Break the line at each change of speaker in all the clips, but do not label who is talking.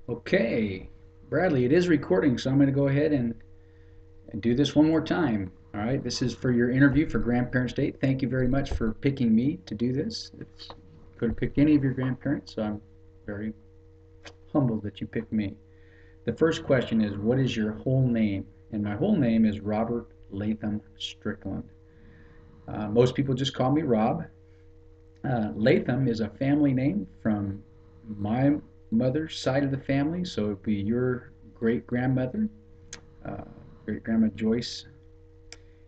Okay, Bradley, it is recording, so I'm going to go ahead and do this one more time. All right, this is for your interview for Grandparents' Day. Thank you very much for picking me to do this. It's could have picked any of your grandparents, so I'm very humbled that you picked me. The first question is, what is your whole name? And my whole name is Robert Latham Strickland. Most people just call me Rob. Latham is a family name from my mother's side of the family, so it'd be your great grandmother, uh, great grandma Joyce.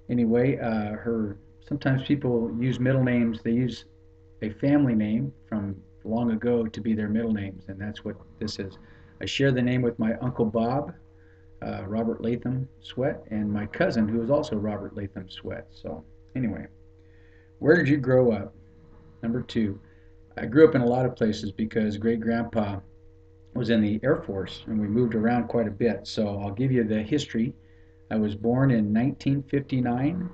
Anyway, her sometimes people use middle names. They use a family name from long ago to be their middle names, and that's what this is. I share the name with my uncle Bob, Robert Latham Sweat, and my cousin, who is also Robert Latham Sweat. So, anyway, where did you grow up? Number two, I grew up in a lot of places because great grandpa was in the Air Force and we moved around quite a bit. So I'll give you the history. I was born in 1959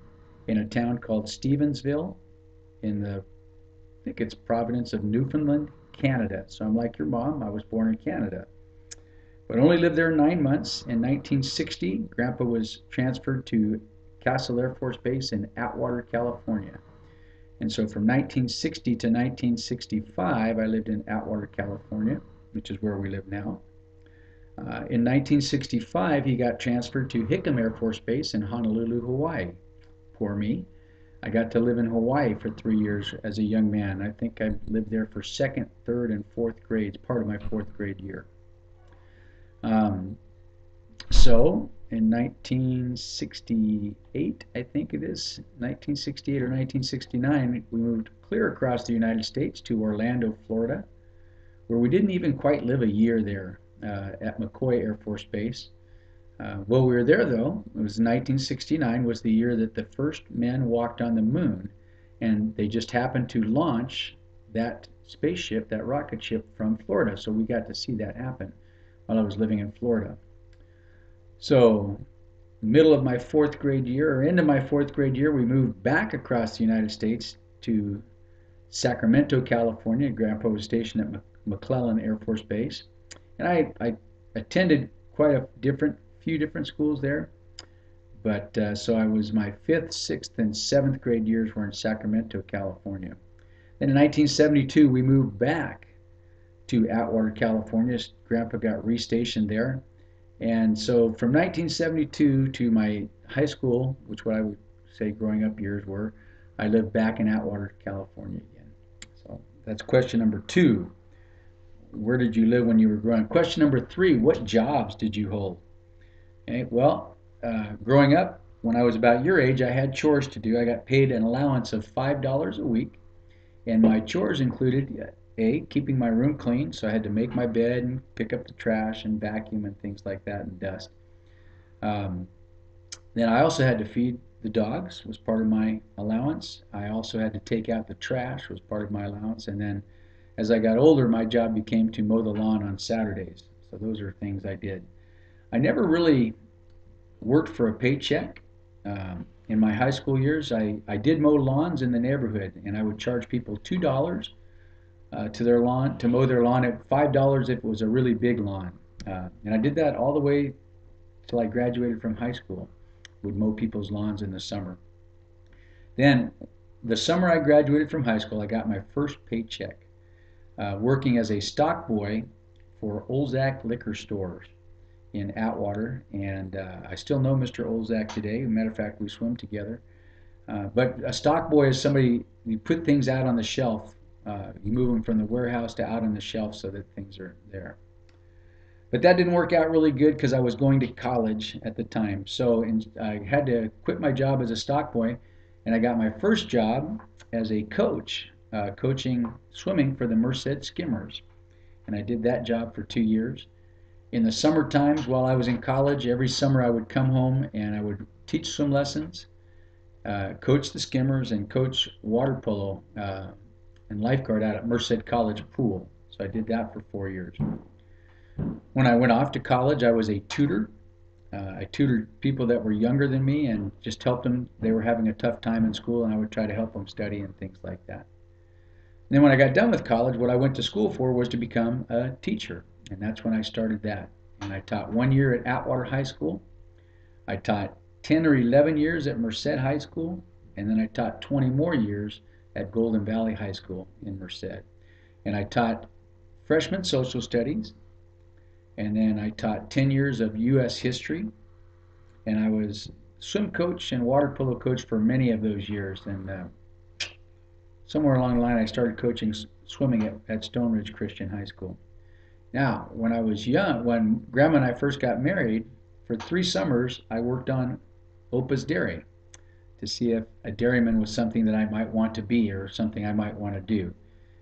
in a town called Stevensville in I think it's Providence of Newfoundland, Canada. So I'm like your mom, I was born in Canada. But only lived there 9 months. In 1960, Grandpa was transferred to Castle Air Force Base in Atwater, California. And so from 1960 to 1965, I lived in Atwater, California, which is where we live now. In 1965, he got transferred to Hickam Air Force Base in Honolulu, Hawaii. Poor me. I got to live in Hawaii for 3 years as a young man. I think I lived there for second, third, and fourth grades, part of my fourth grade year. Um, so in 1968, I think it is, 1968 or 1969, we moved clear across the United States to Orlando, Florida, where we didn't even quite live a year there at McCoy Air Force Base. While we were there, though, it was 1969 was the year that the first men walked on the moon, and they just happened to launch that spaceship, that rocket ship from Florida. So we got to see that happen while I was living in Florida. So middle of my fourth grade year, or into my fourth grade year, we moved back across the United States to Sacramento, California. Grandpa was stationed at McClellan Air Force Base, and I attended quite a few different schools there. But so I was my fifth, sixth, and seventh grade years were in Sacramento, California. Then in 1972, we moved back to Atwater, California. Grandpa got restationed there. And so from 1972 to my high school, which what I would say growing up years were, I lived back in Atwater, California again. So that's question number two. Where did you live when you were growing up? Question number three, what jobs did you hold? Okay, well, growing up, when I was about your age, I had chores to do. I got paid an allowance of $5 a week, and my chores included keeping my room clean, so I had to make my bed and pick up the trash and vacuum and things like that and dust. Um, then I also had to feed the dogs, was part of my allowance. I also had to take out the trash, was part of my allowance. And then as I got older, my job became to mow the lawn on Saturdays. So those are things I did. I never really worked for a paycheck. In my high school years, I did mow lawns in the neighborhood, and I would charge people $2 to their lawn to mow their lawn at $5 if it was a really big lawn. And I did that all the way till I graduated from high school. Would mow people's lawns in the summer. Then, the summer I graduated from high school, I got my first paycheck working as a stock boy for Olzak Liquor Stores in Atwater, and I still know Mr. Olzak today. As a matter of fact, we swim together. But a stock boy is somebody you put things out on the shelf. You move them from the warehouse to out on the shelf so that things are there. But that didn't work out really good because I was going to college at the time. So I had to quit my job as a stock boy, and I got my first job as a coach, coaching swimming for the Merced Skimmers. And I did that job for 2 years. In the summer times while I was in college, every summer I would come home and I would teach swim lessons, coach the skimmers, and coach water polo and lifeguard out at Merced College Pool. So I did that for 4 years. When I went off to college, I was a tutor. I tutored people that were younger than me and just helped them. They were having a tough time in school, and I would try to help them study and things like that. And then when I got done with college, what I went to school for was to become a teacher. and that's when I started that. And I taught 1 year at Atwater High School. I taught 10 or 11 years at Merced High School, and then I taught 20 more years at Golden Valley High School in Merced. And I taught freshman social studies, and then I taught 10 years of U.S. history, and I was swim coach and water polo coach for many of those years. And somewhere along the line, I started coaching swimming at Stone Ridge Christian High School. Now, when I was young, when Grandma and I first got married, for 3 summers, I worked on Opa's Dairy to see if a dairyman was something that I might want to be or something I might want to do.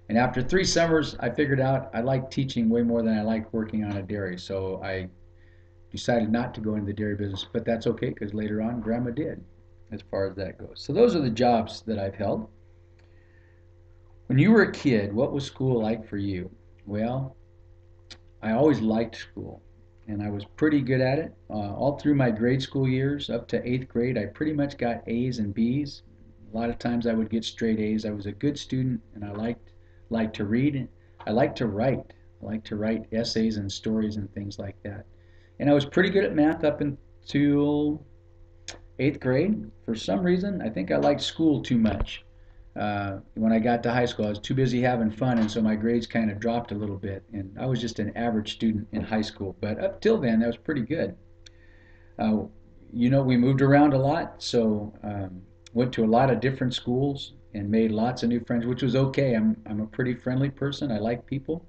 And after 3 summers, I figured out I liked teaching way more than I liked working on a dairy. So I decided not to go into the dairy business, but that's okay because later on, Grandma did, as far as that goes. So those are the jobs that I've held. When you were a kid, what was school like for you? Well, I always liked school, and I was pretty good at it. All through my grade school years, up to 8th grade, I pretty much got A's and B's. A lot of times I would get straight A's. I was a good student, and I liked to read. I liked to write. I liked to write essays and stories and things like that. And I was pretty good at math up until 8th grade. For some reason, I think I liked school too much. When I got to high school, I was too busy having fun, and so my grades kind of dropped a little bit. And I was just an average student in high school. But up till then, that was pretty good. Uh, we moved around a lot, so went to a lot of different schools and made lots of new friends, which was okay. I'm a pretty friendly person. I like people,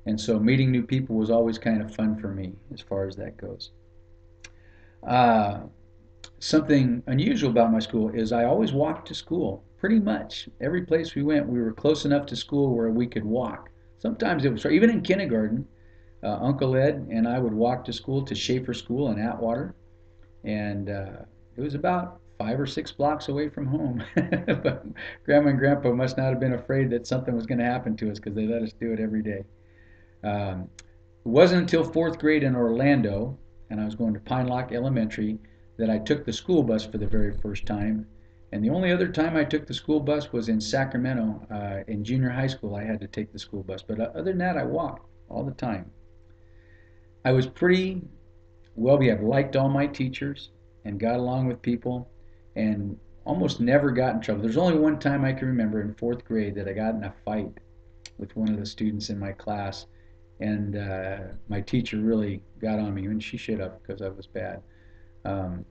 and so meeting new people was always kind of fun for me as far as that goes. Uh, Something unusual about my school is I always walked to school. Pretty much every place we went, we were close enough to school where we could walk. Sometimes it was even in kindergarten. Uncle Ed and I would walk to school to Schaefer School in Atwater, and it was about 5 or 6 blocks away from home. But Grandma and Grandpa must not have been afraid that something was going to happen to us because they let us do it every day. Um, it wasn't until 4th grade in Orlando, and I was going to Pine Lock Elementary, that I took the school bus for the very first time. And the only other time I took the school bus was in Sacramento. In junior high school, I had to take the school bus. But other than that, I walked all the time. I was pretty well behaved, liked all my teachers, and got along with people, and almost never got in trouble. There's only one time I can remember in 4th grade that I got in a fight with one of the students in my class, and my teacher really got on me, and she should have because I was bad. Um,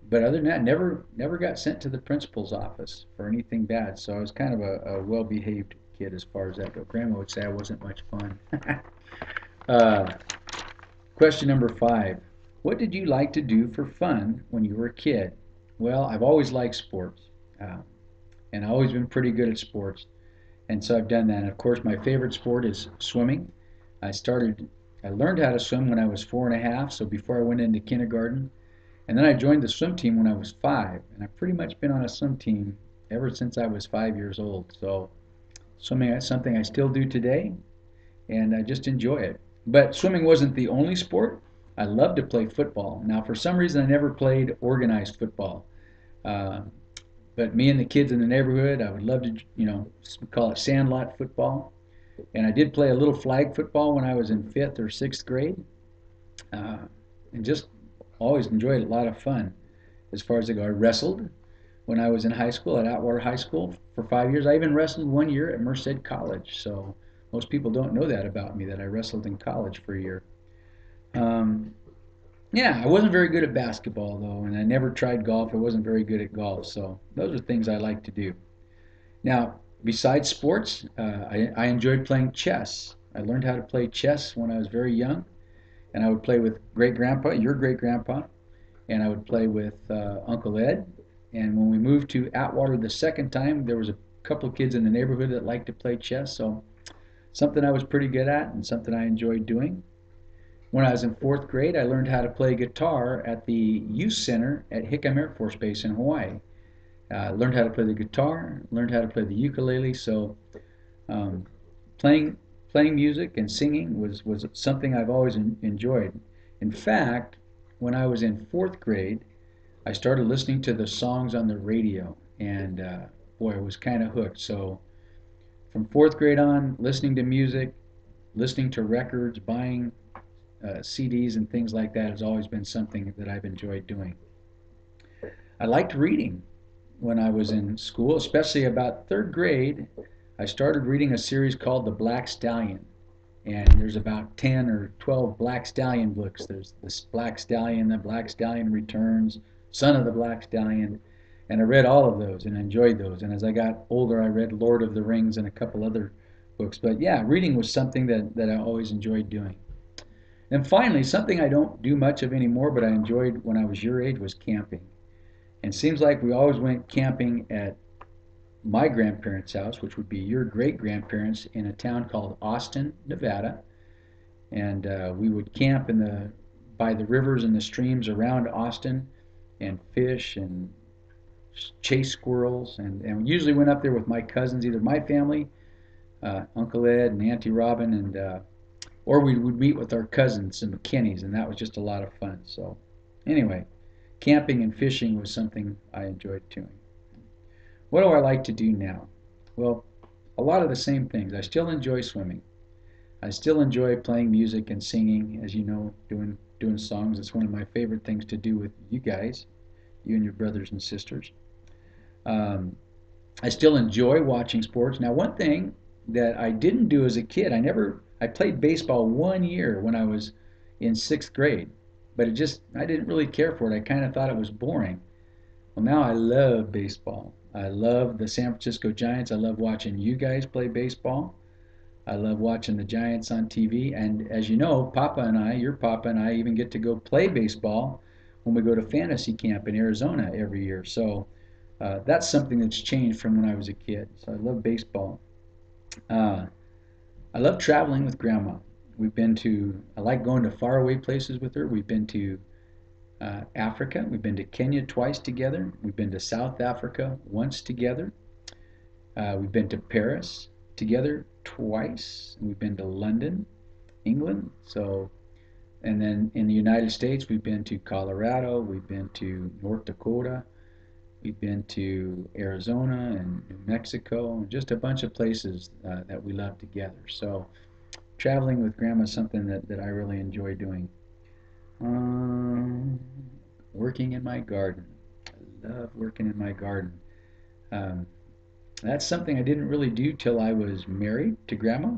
but other than that, never got sent to the principal's office for anything bad. So I was kind of a well-behaved kid as far as that goes. Grandma would say I wasn't much fun. uh, Question number 5. What did you like to do for fun when you were a kid? Well, I've always liked sports, uh, and I've always been pretty good at sports, and so I've done that. And of course, my favorite sport is swimming. I started, I learned how to swim when I was 4 and a half, so before I went into kindergarten. And then I joined the swim team when I was 5, and I've pretty much been on a swim team ever since I was 5 years old. So swimming is something I still do today, and I just enjoy it. But swimming wasn't the only sport. I love to play football. Now, for some reason, I never played organized football. Uh, but me and the kids in the neighborhood, I would love to, call it sandlot football. And I did play a little flag football when I was in 5th or 6th grade, uh, and just always enjoyed it. A lot of fun as far as I go. I wrestled when I was in high school at Atwater High School for 5 years. I even wrestled 1 year at Merced College. So most people don't know that about me, that I wrestled in college for a year. Um, yeah, I wasn't very good at basketball though, and I never tried golf. I wasn't very good at golf. So those are things I like to do. Now, besides sports, I enjoyed playing chess. I learned how to play chess when I was very young, and I would play with great grandpa, your great grandpa, and I would play with Uncle Ed. And when we moved to Atwater the second time, there was a couple of kids in the neighborhood that liked to play chess, so something I was pretty good at and something I enjoyed doing. When I was in 4th grade, I learned how to play guitar at the youth center at Hickam Air Force Base in Hawaii. Learned how to play the guitar, learned how to play the ukulele, so um, playing playing music and singing was something I've always enjoyed. In fact, when I was in 4th grade, I started listening to the songs on the radio, and boy, I was kind of hooked. So from 4th grade on, listening to music, listening to records, buying CDs and things like that has always been something that I've enjoyed doing. I liked reading when I was in school, especially about third grade. I started reading a series called The Black Stallion. And there's about 10 or 12 Black Stallion books. There's this Black Stallion, The Black Stallion Returns, Son of the Black Stallion. And I read all of those and enjoyed those. And as I got older, I read Lord of the Rings and a couple other books. But yeah, reading was something that I always enjoyed doing. And finally, something I don't do much of anymore, but I enjoyed when I was your age, was camping. And it seems like we always went camping at my grandparents' house, which would be your great grandparents, in a town called Austin, Nevada. And we would camp by the rivers and the streams around Austin and fish and chase squirrels. And we usually went up there with my cousins, either my family, Uncle Ed and Auntie Robin, or we would meet with our cousins, the McKinneys, and that was just a lot of fun. So anyway, camping and fishing was something I enjoyed doing. What do I like to do now? Well, a lot of the same things. I still enjoy swimming. I still enjoy playing music and singing, as you know, doing songs. It's one of my favorite things to do with you guys, you and your brothers and sisters. Um, I still enjoy watching sports. Now, one thing that I didn't do as a kid, I played baseball 1 year when I was in sixth grade, but I didn't really care for it. I kind of thought it was boring. Well, now I love baseball. I love the San Francisco Giants. I love watching you guys play baseball. I love watching the Giants on TV. And as you know, your Papa and I even get to go play baseball when we go to fantasy camp in Arizona every year. So that's something that's changed from when I was a kid. So I love baseball. Uh, I love traveling with Grandma. I like going to faraway places with her. We've been to Africa. We've been to Kenya twice together. We've been to South Africa once together. We've been to Paris together twice. We've been to London, England. And then in the United States, we've been to Colorado. We've been to North Dakota. We've been to Arizona and New Mexico, and just a bunch of places that we love together. So traveling with Grandma is something that I really enjoy doing. Um, Working in my garden. I love working in my garden. Um, that's something I didn't really do till I was married to Grandma.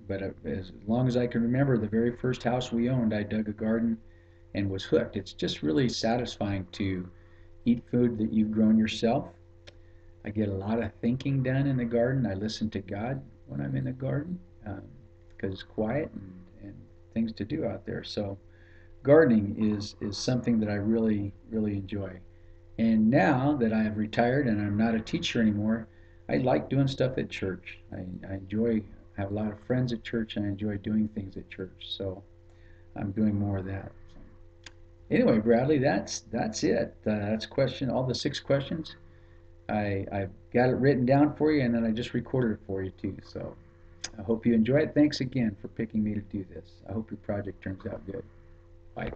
But as long as I can remember, the very first house we owned, I dug a garden and was hooked. It's just really satisfying to eat food that you've grown yourself. I get a lot of thinking done in the garden. I listen to God when I'm in the garden because it's quiet and things to do out there. So gardening is something that I really, really enjoy. And now that I have retired and I'm not a teacher anymore, I like doing stuff at church. I enjoy, have a lot of friends at church, and I enjoy doing things at church. So I'm doing more of that. So anyway, Bradley, that's it. That's all the 6 questions. I've got it written down for you, and then I just recorded it for you too. So I hope you enjoy it. Thanks again for picking me to do this. I hope your project turns out good. Bye.